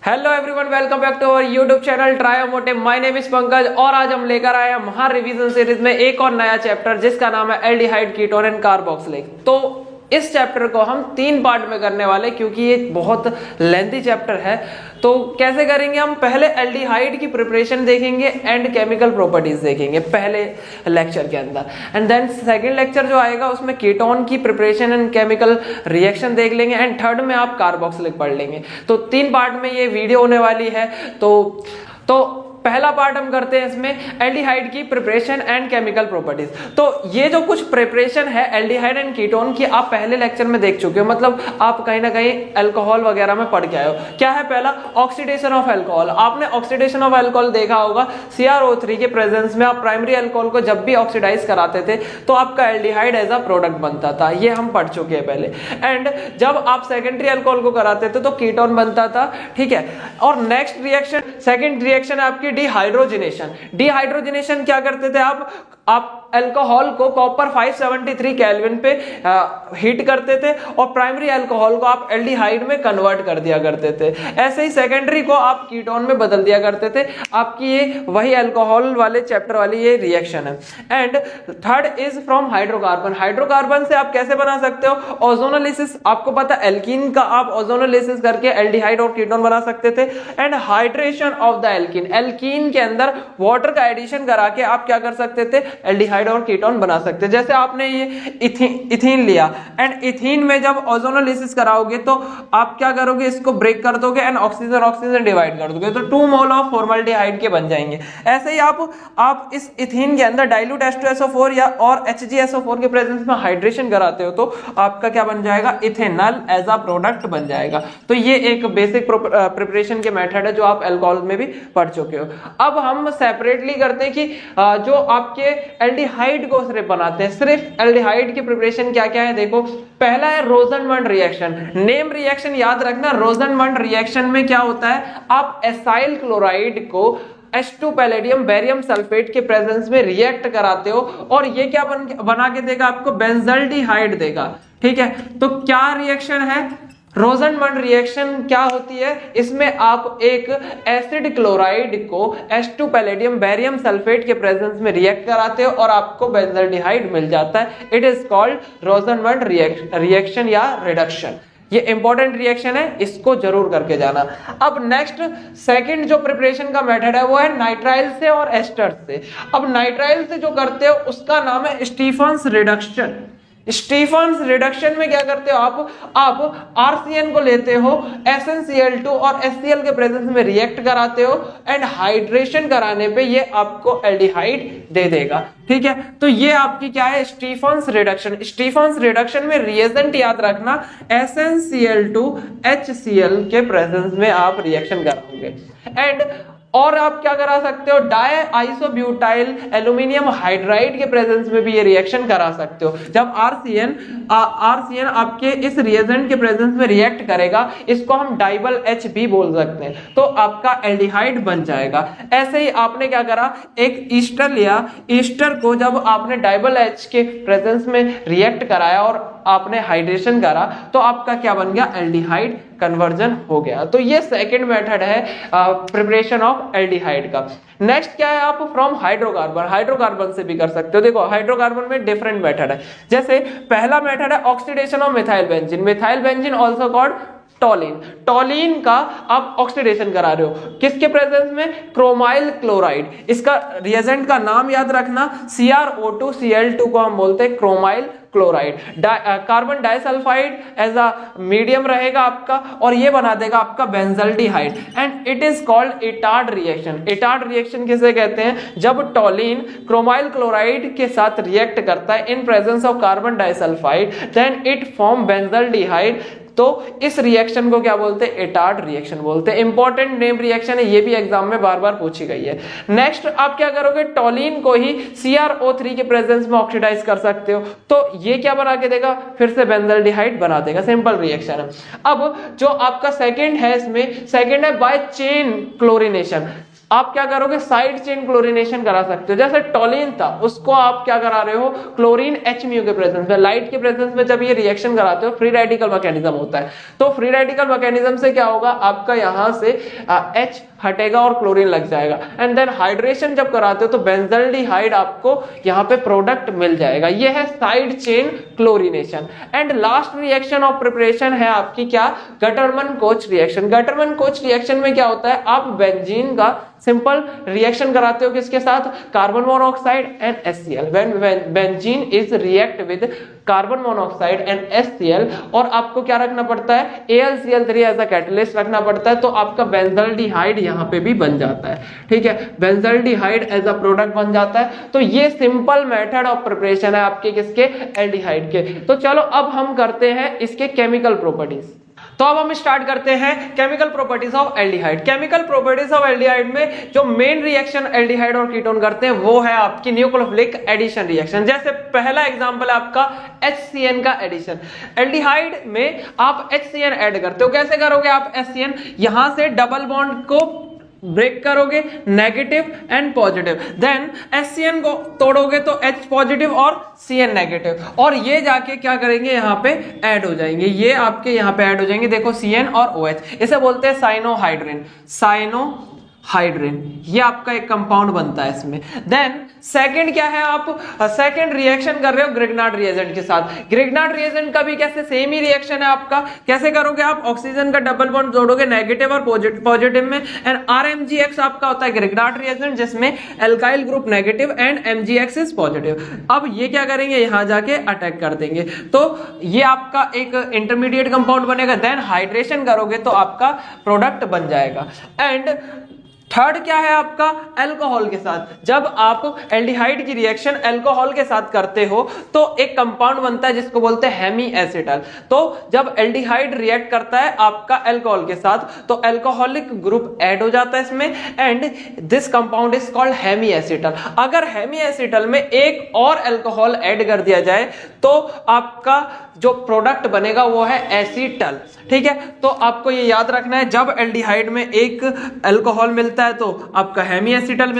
Hello everyone, welcome back to our YouTube channel Triomotive. My name is Pankaj और आज हम लेकर आए हैं महा रिवीजन सीरीज में एक और नया चैप्टर जिसका नाम है एल्डिहाइड, कीटोन एंड कार्बोक्सिलिक। तो इस चैप्टर को हम 3 पार्ट में करने वाले क्योंकि ये बहुत लेंथी चैप्टर है। तो कैसे करेंगे हम? पहले एल्डिहाइड की प्रिपरेशन देखेंगे एंड केमिकल प्रॉपर्टीज देखेंगे पहले लेक्चर के अंदर, एंड देन सेकंड लेक्चर जो आएगा उसमें कीटोन की प्रिपरेशन एंड केमिकल रिएक्शन देख लेंगे, एंड थर्ड में आप कार्बोक्सिलिक पढ़ लेंगे। तो 3 पार्ट में ये वीडियो होने वाली है। तो पहला पार्ट हम करते हैं इसमें एल्डिहाइड की प्रिपरेशन एंड केमिकल प्रॉपर्टीज। तो ये जो कुछ प्रिपरेशन है एल्डिहाइड एंड कीटोन की आप पहले लेक्चर में देख चुके हो, मतलब आप कहीं ना कहीं अल्कोहल वगैरह में पढ़ के आए हो। क्या है? पहला ऑक्सीडेशन ऑफ अल्कोहल। आपने ऑक्सीडेशन ऑफ अल्कोहल देखा होगा। CrO3 के प्रेजेंस में आप प्राइमरी अल्कोहल को जब भी ऑक्सीडाइज कराते थे तो आपका एल्डिहाइड एज अ प्रोडक्ट बनता था, ये हम पढ़ चुके हैं पहले। एंड जब आप सेकेंडरी अल्कोहल को कराते थे तो कीटोन बनता था, ठीक है। और नेक्स्ट रिएक्शन, सेकेंड रिएक्शन आपकी डिहाइड्रोजनेशन। डिहाइड्रोजनेशन क्या करते थे आप अल्कोहल को कॉपर 573 केल्विन पे हीट करते थे और प्राइमरी अल्कोहल को आप एल्डिहाइड में कन्वर्ट कर दिया करते थे। ऐसे ही सेकेंडरी को आप कीटोन में बदल दिया करते थे। आपकी ये वही अल्कोहल वाले चैप्टर वाली ये रिएक्शन है। And third is from hydrocarbon. Hydrocarbon से आप कैसे बना सकते हो? ओजोनोलिसिस। आपको पता है एल्कीन का आप ओजोनोलिसिस करके एल्डिहाइड और कीटोन बना सकते थे। And hydration of the alkene. Alkene के अंदर वाटर का एडिशन करा के आप क्या कर सकते थे? एल्डिहाइड और कीटोन बना सकते हैं। जैसे आपने ये इथीन लिया एंड इथीन में जब ओजोनोलिसिस कराओगे तो आप क्या करोगे? इसको ब्रेक कर दोगे एंड ऑक्सीजन ऑक्सीजन डिवाइड कर दोगे तो 2 मोल ऑफ फॉर्मल्डिहाइड के बन जाएंगे। ऐसे ही आप इस इथीन के अंदर डाइल्यूट H2SO4 या और HgSO4 के प्रेजेंस में हाइड्रेशन कराते हो तो आपका क्या बन जाएगा? इथेनॉल एज अ प्रोडक्ट बन जाएगा। तो ये एक बेसिक प्रिपरेशन के मेथड है जो आप अल्कोहल में भी पढ़ चुके हो। अब हम सेपरेटली करते हैं कि जो आपके एल्डिहाइड को सिर्फ बनाते हैं, सिर्फ एल्डिहाइड की प्रिपरेशन क्या क्या है देखो। पहला है रोजनमंड रिएक्शन। नेम रिएक्शन याद रखना। रोजनमंड रिएक्शन में क्या होता है? आप एसाइल क्लोराइड को H2 पैलेडियम बेरियम सल्फेट के प्रेजेंस में रिएक्ट कराते हो और ये क्या बना के देगा? आपको बेंजल्डिहाइड देगा, ठीक है। तो क्या रिएक्शन है? रोजनमंड रिएक्शन क्या होती है? इसमें आप एक एसिड क्लोराइड को H2 पैलेडियम बेरियम सल्फेट के प्रेजेंस में रिएक्ट कराते हो और आपको बेंजल्डिहाइड मिल जाता है। इट इज कॉल्ड रोजनमंड रिएक्शन या रिडक्शन। ये इंपॉर्टेंट रिएक्शन है, इसको जरूर करके जाना। अब नेक्स्ट सेकंड जो प्रिपरेशन का मेथड है वो है नाइट्राइल से और एस्टर से। अब नाइट्राइल से जो करते हो उसका नाम है स्टीफन्स रिडक्शन। स्टीफन्स रिडक्शन में क्या करते हो? आप RCN को लेते हो, SnCl2 और HCl के प्रेजेंस में रिएक्ट कराते हो एंड हाइड्रेशन कराने पे ये आपको एल्डिहाइड दे देगा, ठीक है। तो ये आपकी क्या है? Stephens reduction. स्टीफन्स रिडक्शन में रिएजेंट याद रखना, SnCl2 HCl के प्रेजेंस में आप रिएक्शन कराओगे। एंड और आप क्या करा सकते हो? डाई आइसोब्यूटाइल एल्यूमिनियम हाइड्राइड के प्रेजेंस में भी ये रिएक्शन करा सकते हो। जब RCN आपके इस रिएजेंट के प्रेजेंस में रिएक्ट करेगा, इसको हम डाइबल HB बोल सकते हैं, तो आपका एल्डिहाइड बन जाएगा। ऐसे ही आपने क्या करा? एक ईस्टर लिया, ईस्टर को जब आपने डाइबल H के प्रेजेंस में रिएक्ट कराया और आपने हाइड्रेशन करा तो आपका क्या बन गया? एल्डिहाइड कन्वर्जन हो गया। तो ये सेकंड मेथड है प्रिपरेशन ऑफ एल्डिहाइड का। नेक्स्ट क्या है? आप फ्रॉम हाइड्रोकार्बन। हाइड्रोकार्बन से भी कर सकते हो। देखो हाइड्रोकार्बन में डिफरेंट मेथड है। जैसे पहला मेथड है oxidation of methyl benzene. Methyl benzene also called टॉलिन। टॉलिन का आप ऑक्सीडेशन करा रहे हो किसके प्रेजेंस में? Chromyl chloride. इसका रिएजेंट का नाम याद रखना, CrO2 Cl2 को हम बोलते हैं chromyl chloride. Carbon disulphide as a medium रहेगा आपका और ये बना देगा आपका benzaldehyde and it is called Etard reaction. Etard reaction किसे कहते हैं? जब टॉलिन क्रोमाइल क्लोराइड के साथ रिएक्ट करता है in presence of carbon disulphide, then it form benzaldehyde. तो इस रिएक्शन को क्या बोलते हैं? इटार्ड रिएक्शन बोलते हैं। इंपॉर्टेंट नेम रिएक्शन है, ये भी एग्जाम में बार बार पूछी गई है। नेक्स्ट आप क्या करोगे? टॉलिन को ही CrO3 के प्रेजेंस में ऑक्सीडाइज कर सकते हो, तो ये क्या बना के देगा? फिर से बेंजल्डिहाइड बना देगा। सिंपल रिएक्शन है। अब जो आपका सेकंड है, इसमें सेकंड है बाय चेन क्लोरिनेशन। आप क्या करोगे, साइड चेन क्लोरीनेशन करा सकते हो। जैसे टोलिन था, उसको आप क्या करा रहे हो, क्लोरीन H म्यू के प्रेजेंस में, लाइट के प्रेजेंस में जब ये रिएक्शन कराते हो, फ्री रेडिकल मैकेनिज्म होता है। तो फ्री रेडिकल मैकेनिज्म से क्या होगा, आपका यहां से H हटेगा और क्लोरीन लग जाएगा। एंड देन हाइड्रेशन जब कराते हो तो बेंजल्डिहाइड आपको यहाँ पे प्रोडक्ट मिल जाएगा। ये है side chain chlorination. And last reaction of preparation है आपकी क्या, गटरमन कोच रिएक्शन। गटरमन कोच रिएक्शन में क्या होता है, आप बेंजीन का सिंपल रिएक्शन कराते हो किसके साथ, carbon monoxide and HCl। When benzene is react with carbon monoxide and HCl, और आपको क्या रखना पड़ता है, AlCl3 एज अ कैटलिस्ट रखना पड़ता है, तो आपका बेंजल्डिहाइड यहाँ पे भी बन जाता है। ठीक है, बेंजल्डिहाइड एज अ प्रोडक्ट बन जाता है। तो ये सिंपल मेथड ऑफ प्रिपरेशन है आपके किसके, एल्डिहाइड के। तो चलो अब हम करते हैं इसके केमिकल प्रॉपर्टीज। तो अब हम स्टार्ट करते हैं chemical properties of aldehyde. Chemical properties of aldehyde में जो मेन रिएक्शन एल्डिहाइड और कीटोन करते हैं वो है आपकी न्यूक्लियोफिलिक एडिशन रिएक्शन। जैसे पहला एग्जांपल है आपका HCN का एडिशन। एल्डिहाइड में आप HCN ऐड करते हो, कैसे करोगे आप HCN, यहां से डबल बॉन्ड को ब्रेक करोगे, negative and positive, then HCN को तोड़ोगे तो H पॉजिटिव और CN नेगेटिव, और ये जाके क्या करेंगे, यहाँ पे ऐड हो जाएंगे, ये आपके यहाँ पे ऐड हो जाएंगे। देखो CN और OH, इसे बोलते हैं साइनोहाइड्रिन। साइनोहाइड्रिन ये आपका एक कंपाउंड बनता है इसमें। देन सेकंड क्या है, आप सेकंड रिएक्शन कर रहे हो ग्रिग्नार्ड रिएजेंट के साथ। ग्रिग्नार्ड रिएजेंट का भी कैसे, सेम ही रिएक्शन है आपका। कैसे करोगे, आप ऑक्सीजन का डबल बॉन्ड जोड़ोगे नेगेटिव और पॉजिटिव में, एंड RMgX आपका होता है ग्रिग्नार्ड रिएजेंट जिसमें alkyl group negative and MgX is positive. अब ये क्या करेंगे, यहां जाके अटैक कर देंगे, तो ये आपका एक इंटरमीडिएट कंपाउंड बनेगा। देन हाइड्रेशन करोगे तो आपका प्रोडक्ट बन जाएगा। एंड थर्ड क्या है आपका, अल्कोहल के साथ। जब आप एल्डिहाइड की रिएक्शन अल्कोहल के साथ करते हो तो एक कंपाउंड बनता है जिसको बोलते हैं हेमी एसिटल। तो जब एल्डिहाइड रिएक्ट करता है आपका अल्कोहल के साथ तो अल्कोहलिक ग्रुप ऐड हो जाता है इसमें, and this compound is called hemiacetal. अगर हेमी एसिटल में एक और अल्कोहल ऐड कर दिया जाए तो आपका जो प्रोडक्ट बनेगा वो है एसीटल। ठीक है, तो आपको ये याद रखना है, जब एल्डिहाइड में एक अल्कोहल मिलता है तो आपका हेमी एसिटल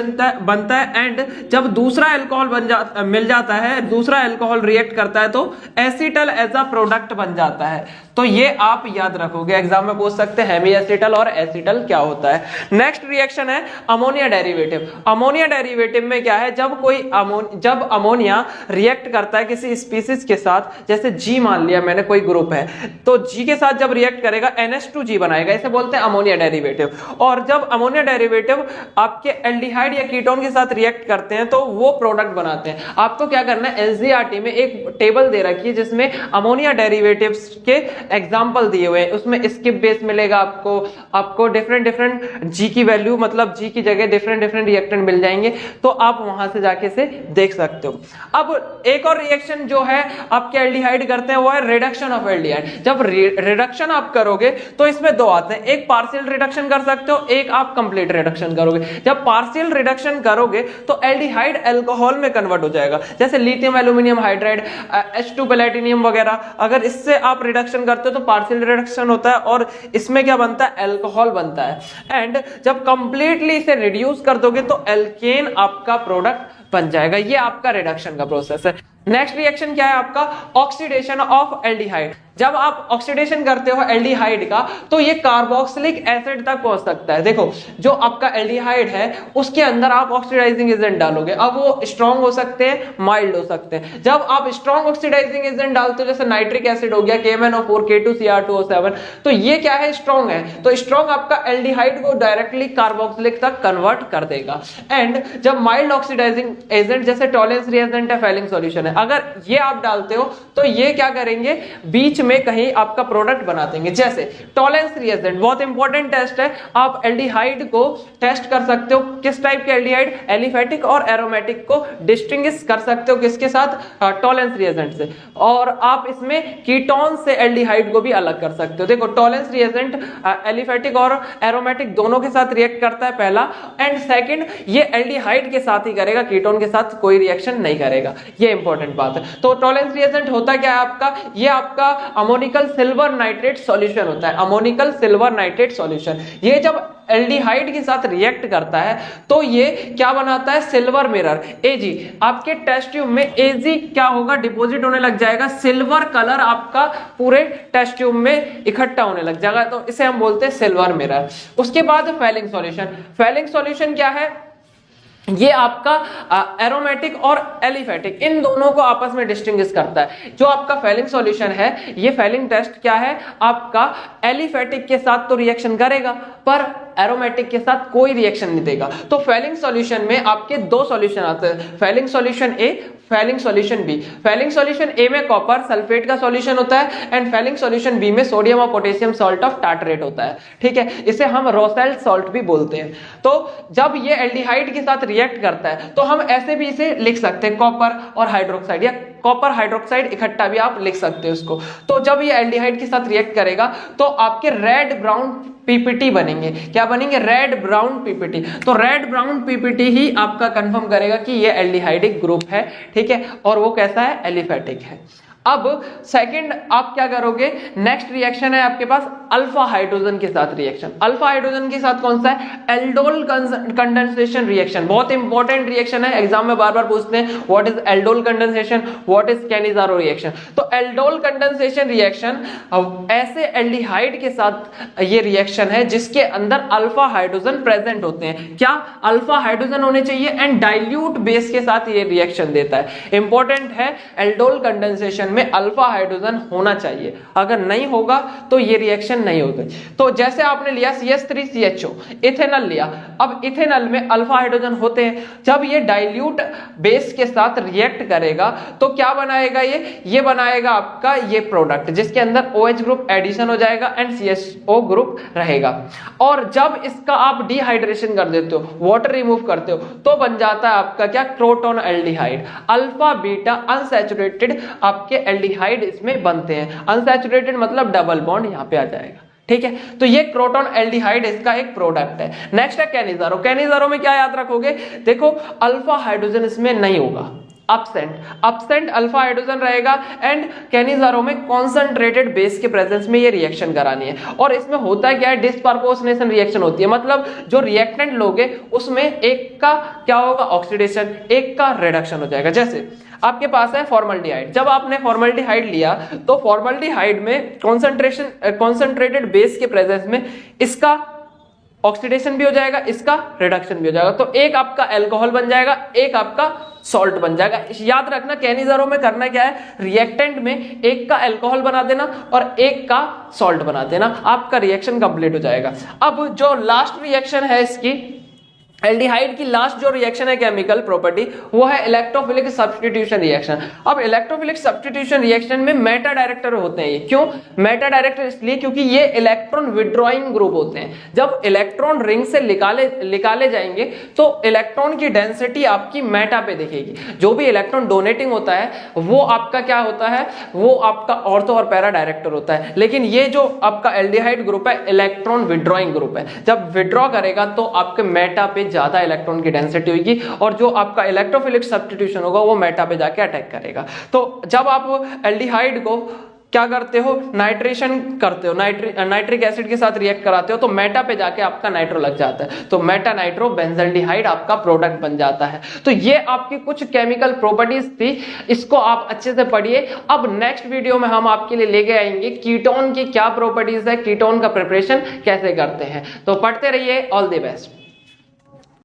बनता है, एंड जब दूसरा अल्कोहल मिल जाता है, दूसरा अल्कोहल रिएक्ट करता है तो एसिटल एज अ प्रोडक्ट बन जाता है। तो ये आप याद रखोगे, एग्जाम में पूछ सकते हैं हेमी एसिटल और एसिटल क्या होता है। नेक्स्ट रिएक्शन है अमोनिया डेरिवेटिव। अमोनिया डेरिवेटिव में क्या है, जब अमोनिया रिएक्ट करता है किसी स्पीसीज के साथ, जैसे G मान लिया मैंने कोई ग्रुप है, तो G के साथ जब रिएक्ट करेगा NH2G बनाएगा, इसे बोलते हैं अमोनिया डेरिवेटिव। और जब अमोनिया डेरिवेटिव आपके एल्डिहाइड या कीटोन के साथ रिएक्ट करते हैं तो वो प्रोडक्ट बनाते हैं। आपको क्या करना है, NCERT में एक टेबल दे रखी है जिसमें अमोनिया डेरिवेटिव्स के एग्जांपल दिए हुए हैं, उसमें स्किप बेस मिलेगा आपको डिफरेंट G की वैल्यू, मतलब G की जगह डिफरेंट रिएक्टेंट मिल जाएंगे, तो आप वहां से जाके से देख सकते हो। अब एक और रिएक्शन जो है आपके एल्डिहाइड करते हैं वो है रिडक्शन ऑफ एल्डिहाइड। जब रिडक्शन आप करोगे तो इसमें दो आते हैं, एक पार्शियल रिडक्शन कर सकते हो, एक आप कंप्लीट रिडक्शन करोगे। जब पार्शियल रिडक्शन करोगे तो एल्डिहाइड अल्कोहल में कन्वर्ट हो जाएगा, जैसे lithium aluminium hydride, H2 platinum वगैरह। अगर इससे आप रिडक्शन करते हो तो पार्शियल रिडक्शन होता है और इसमें क्या बनता है, अल्कोहल बनता है। एंड जब कंप्लीटली इसे रिड्यूस कर दोगे तो एल्केन आपका प्रोडक्ट बन जाएगा। ये आपका रिडक्शन का प्रोसेस है। नेक्स्ट रिएक्शन क्या है आपका, ऑक्सीडेशन ऑफ एल्डिहाइड। जब आप ऑक्सीडेशन करते हो एल्डिहाइड का तो ये कार्बोक्सिलिक एसिड तक पहुंच सकता है। देखो जो आपका एल्डिहाइड है उसके अंदर आप ऑक्सीडाइजिंग एजेंट डालोगे, अब वो स्ट्रॉन्ग हो सकते हैं, माइल्ड हो सकते हैं। जब आप स्ट्रॉन्ग ऑक्सीडाइजिंग एजेंट डालते हो, जैसे नाइट्रिक एसिड हो गया, KMnO4 K2Cr2O7, तो ये क्या है, स्ट्रॉन्ग है, तो स्ट्रॉन्ग आपका एल्डिहाइड को डायरेक्टली कार्बोक्सिलिक तक कन्वर्ट कर देगा। एंड जब माइल्ड ऑक्सीडाइजिंग एजेंट जैसे टॉलेंस रिएजेंट है, फेलिंग सॉल्यूशन है, अगर ये आप डालते हो तो ये क्या करेंगे, बीच में कहीं आपका प्रोडक्ट बना देंगे। जैसे टॉलेंस रिएजेंट बहुत इंपॉर्टेंट टेस्ट है, आप एल्डिहाइड को टेस्ट कर सकते हो, किस टाइप के एल्डिहाइड, एलिफेटिक और एरोमेटिक को डिस्टिंग्विश कर सकते हो किसके साथ, टॉलेंस रिएजेंट से। और आप इसमें कीटोन से एल्डिहाइड को भी अलग कर सकते हो। देखो टॉलेंस रिएजेंट एलिफेटिक और एरोमेटिक दोनों के साथ रिएक्ट करता है पहला, एंड सेकंड ये एल्डिहाइड के साथ ही करेगा, कीटोन के साथ कोई रिएक्शन नहीं करेगा। ये इंपॉर्टेंट बात है। तो टॉलेंस रिएजेंट होता क्या है आपका, ये आपका अमोनिकल सिल्वर नाइट्रेट सॉल्यूशन होता है, अमोनिकल सिल्वर नाइट्रेट सॉल्यूशन। ये जब एल्डिहाइड के साथ रिएक्ट करता है तो ये क्या बनाता है, सिल्वर मिरर, एजी। आपके टेस्ट ट्यूब में एजी क्या होगा, डिपॉजिट होने लग जाएगा, सिल्वर कलर आपका पूरे टेस्ट ट्यूब में इकट्ठा होने लग जाएगा, तो इसे हम बोलते हैं सिल्वर मिरर। उसके बाद फेलिंग सॉल्यूशन, फेलिंग सॉल्यूशन क्या है, ये आपका एरोमेटिक और एलिफेटिक इन दोनों को आपस में डिस्टिंग्विश करता है। जो आपका फेलिंग सॉल्यूशन है, ये फेलिंग टेस्ट क्या है, आपका एलिफेटिक के साथ तो रिएक्शन करेगा पर एरोमेटिक के साथ कोई रिएक्शन नहीं देगा। तो फेलिंग सॉल्यूशन में आपके दो सॉल्यूशन आते हैं, Fehling solution A, Fehling solution B. Fehling solution A में कॉपर सल्फेट का सॉल्यूशन होता है एंड फेलिंग सॉल्यूशन बी में सोडियम और पोटेशियम सॉल्ट ऑफ टार्टरेट होता है, ठीक है। इसे हम रोसेल्ट सॉल्ट भी बोलते हैं। तो जब ये एल्डिहाइड के साथ रिएक्ट करता है तो हम ऐसे भी इसे लिख सकते हैं, कॉपर और हाइड्रोक्साइड या कॉपर हाइड्रोक्साइड इकट्ठा भी आप लिख सकते हो उसको। तो जब ये एल्डिहाइड के साथ रिएक्ट करेगा तो आपके रेड ब्राउन पीपीटी बनेंगे। क्या बनेंगे, रेड ब्राउन पीपीटी। तो रेड ब्राउन पीपीटी ही आपका कंफर्म करेगा कि ये एल्डिहाइडिक ग्रुप है, ठीक है, और वो कैसा है, एलिफेटिक है। अब सेकंड आप क्या करोगे, नेक्स्ट रिएक्शन है आपके पास अल्फा हाइड्रोजन के साथ रिएक्शन। अल्फा हाइड्रोजन के साथ कौन सा है, एल्डोल कंडेंसेशन रिएक्शन। बहुत इंपॉर्टेंट रिएक्शन है, एग्जाम में बार बार पूछते हैं what is aldol condensation, what is Cannizzaro reaction. तो एल्डोल कंडेंसेशन रिएक्शन ऐसे एल्डिहाइड के साथ ये रिएक्शन है जिसके अंदर अल्फा हाइड्रोजन प्रेजेंट होते हैं। क्या अल्फा हाइड्रोजन होने चाहिए एंड डाइल्यूट बेस के साथ ये रिएक्शन देता है। इंपॉर्टेंट है, एल्डोल कंडेंसेशन में अल्फा हाइड्रोजन होना चाहिए, अगर नहीं होगा तो ये रिएक्शन नहीं होगी। तो जैसे आपने लिया CH3CHO, इथेनॉल लिया, अब इथेनॉल में अल्फा हाइड्रोजन होते हैं। जब ये डाइल्यूट बेस के साथ रिएक्ट करेगा तो क्या बनाएगा, ये बनाएगा आपका ये प्रोडक्ट जिसके अंदर OH ग्रुप एडिशन हो जाएगा एंड CHO ग्रुप रहेगा। और जब इसका आप डिहाइड्रेशन कर देते हो, वाटर रिमूव करते हो, तो बन जाता है आपका क्या, crotonaldehyde. Alpha beta unsaturated आपके एल्डिहाइड इसमें बनते हैं। अनसैचुरेटेड मतलब डबल बॉन्ड यहां पे आ जाएगा, ठीक है। तो ये क्रोटोन एल्डिहाइड इसका एक प्रोडक्ट है। नेक्स्ट है कैनिजारो। कैनिजारो में क्या याद रखोगे, देखो अल्फा हाइड्रोजन इसमें नहीं होगा, absent अल्फा हाइड्रोजन रहेगा एंड कैनिजारो में कॉन्सेंट्रेटेड बेस के प्रेजेंस में ये रिएक्शन करानी है। और इसमें होता है क्या है, डिस्प्रपोर्शनेशन रिएक्शन होती है, मतलब जो रिएक्टेंट लोगे उसमें एक का क्या होगा, ऑक्सीडेशन, एक का रिडक्शन हो जाएगा। जैसे आपके पास है फॉर्मल्डिहाइड, जब आपने फॉर्मल्डिहाइड लिया तो फॉर्मल्डिहाइड में कॉन्सेंट्रेटेड बेस के प्रेजेंस में इसका ऑक्सीडेशन भी हो जाएगा, इसका रिडक्शन भी हो जाएगा। तो एक आपका अल्कोहल बन जाएगा, एक आपका सॉल्ट बन जाएगा। याद रखना कैनिजारो में करना क्या है, रिएक्टेंट में एक का अल्कोहल बना देना और एक का सॉल्ट बना देना, आपका रिएक्शन कंप्लीट हो जाएगा। अब जो लास्ट रिएक्शन है इसकी एल्डिहाइड की, लास्ट जो रिएक्शन है केमिकल प्रॉपर्टी, वो है इलेक्ट्रोफिलिक सब्स्टिट्यूशन रिएक्शन। अब इलेक्ट्रोफिलिक सब्स्टिट्यूशन रिएक्शन में मेटा डायरेक्टर होते हैं। ये क्यों मेटा डायरेक्टर, इसलिए क्योंकि ये इलेक्ट्रॉन विड्रॉइंग ग्रुप होते हैं। जब इलेक्ट्रॉन रिंग से निकाले जाएंगे तो इलेक्ट्रॉन की डेंसिटी आपकी मेटा पे दिखेगी। जो भी इलेक्ट्रॉन डोनेटिंग होता है वो आपका क्या होता है, वो आपका ऑर्थो और पैरा डायरेक्टर होता है। लेकिन ये जो आपका एल्डिहाइड ग्रुप है इलेक्ट्रॉन विड्रॉइंग ग्रुप है, जब विड्रॉ करेगा तो आपके मेटा पे ज्यादा इलेक्ट्रॉन की डेंसिटी होगी और जो आपका इलेक्ट्रोफिलिक सब्स्टिट्यूशन होगा वो मेटा पे जाके अटैक करेगा। तो जब आप एल्डिहाइड को क्या करते हो, नाइट्रेशन करते हो, नाइट्रिक एसिड के साथ रिएक्ट कराते हो तो मेटा पे जाके आपका नाइट्रो लग जाता है, तो मेटा नाइट्रो बेंजल्डिहाइड आपका प्रोडक्ट बन जाता है। तो ये आपकी कुछ केमिकल प्रॉपर्टीज थी, इसको आप अच्छे से पढ़िए। अब नेक्स्ट वीडियो में हम आपके लिए लेके आएंगे कीटोन की क्या प्रॉपर्टीज है, कीटोन का प्रिपरेशन कैसे करते हैं। तो पढ़ते रहिए, ऑल द बेस्ट।